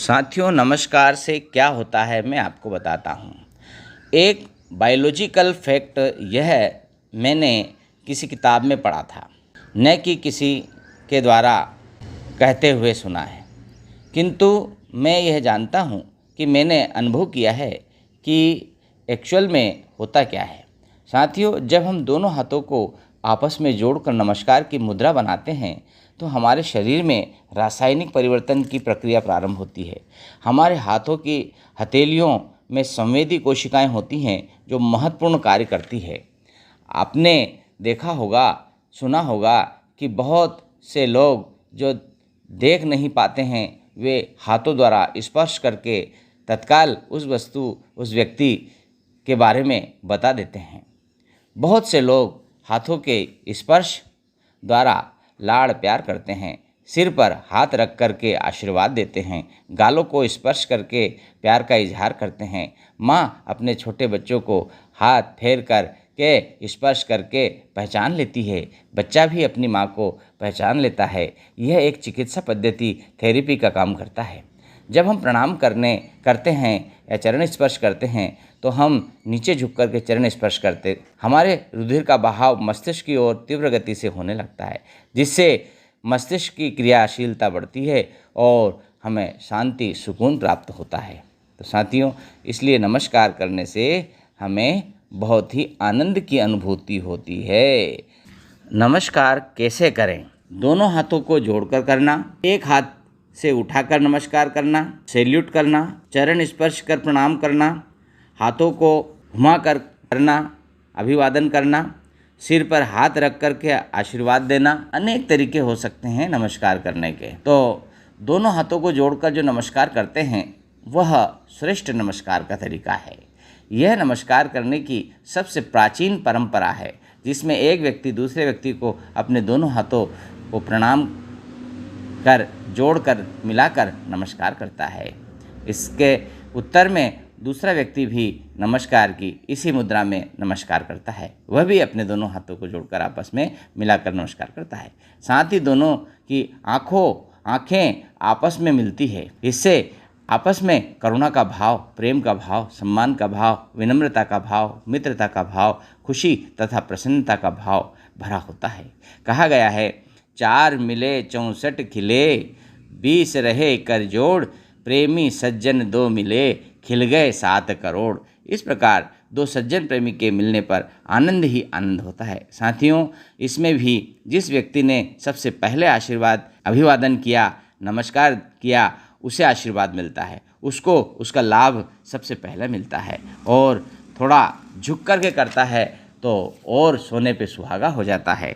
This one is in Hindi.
साथियों नमस्कार से क्या होता है मैं आपको बताता हूँ। एक बायोलॉजिकल फैक्ट यह मैंने किसी किताब में पढ़ा था, न कि किसी के द्वारा कहते हुए सुना है, किंतु मैं यह जानता हूँ कि मैंने अनुभव किया है कि एक्चुअल में होता क्या है। साथियों, जब हम दोनों हाथों को आपस में जोड़कर नमस्कार की मुद्रा बनाते हैं तो हमारे शरीर में रासायनिक परिवर्तन की प्रक्रिया प्रारंभ होती है। हमारे हाथों की हथेलियों में संवेदी कोशिकाएं होती हैं जो महत्वपूर्ण कार्य करती है। आपने देखा होगा, सुना होगा कि बहुत से लोग जो देख नहीं पाते हैं वे हाथों द्वारा स्पर्श करके तत्काल उस वस्तु, उस व्यक्ति के बारे में बता देते हैं। बहुत से लोग हाथों के स्पर्श द्वारा लाड़ प्यार करते हैं, सिर पर हाथ रख करके आशीर्वाद देते हैं, गालों को स्पर्श करके प्यार का इजहार करते हैं। माँ अपने छोटे बच्चों को हाथ फेर कर के स्पर्श करके पहचान लेती है, बच्चा भी अपनी माँ को पहचान लेता है। यह एक चिकित्सा पद्धति थेरेपी का काम करता है। जब हम प्रणाम करते हैं या चरण स्पर्श करते हैं तो हम नीचे झुक कर के चरण स्पर्श करते, हमारे रुधिर का बहाव मस्तिष्क की ओर तीव्र गति से होने लगता है, जिससे मस्तिष्क की क्रियाशीलता बढ़ती है और हमें शांति, सुकून प्राप्त होता है। तो साथियों, इसलिए नमस्कार करने से हमें बहुत ही आनंद की अनुभूति होती है। नमस्कार कैसे करें? दोनों हाथों को जोड़कर करना, एक हाथ से उठाकर नमस्कार करना, सैल्यूट करना, चरण स्पर्श कर प्रणाम करना, हाथों को घुमाकर करना, अभिवादन करना, सिर पर हाथ रख कर के आशीर्वाद देना। अनेक तरीके हो सकते हैं नमस्कार करने के। तो दोनों हाथों को जोड़कर जो नमस्कार करते हैं वह श्रेष्ठ नमस्कार का तरीका है। यह नमस्कार करने की सबसे प्राचीन परंपरा है, जिसमें एक व्यक्ति दूसरे व्यक्ति को अपने दोनों हाथों को प्रणाम कर जोड़कर मिलाकर नमस्कार करता है। इसके उत्तर में दूसरा व्यक्ति भी नमस्कार की इसी मुद्रा में नमस्कार करता है, वह भी अपने दोनों हाथों को जोड़कर आपस में मिलाकर नमस्कार करता है। साथ ही दोनों की आँखें आपस में मिलती है। इससे आपस में करुणा का भाव, प्रेम का भाव, सम्मान का भाव, विनम्रता का भाव, मित्रता का भाव, खुशी तथा प्रसन्नता का भाव भरा होता है। कहा गया है, 4 मिले 64 खिले, 20 रहे कर जोड़, प्रेमी सज्जन 2 मिले, खिल गए 7 करोड़। इस प्रकार 2 सज्जन प्रेमी के मिलने पर आनंद ही आनंद होता है। साथियों, इसमें भी जिस व्यक्ति ने सबसे पहले अभिवादन किया, नमस्कार किया, उसे आशीर्वाद मिलता है, उसको उसका लाभ सबसे पहले मिलता है। और थोड़ा झुक कर के करता है तो और सोने पे सुहागा हो जाता है।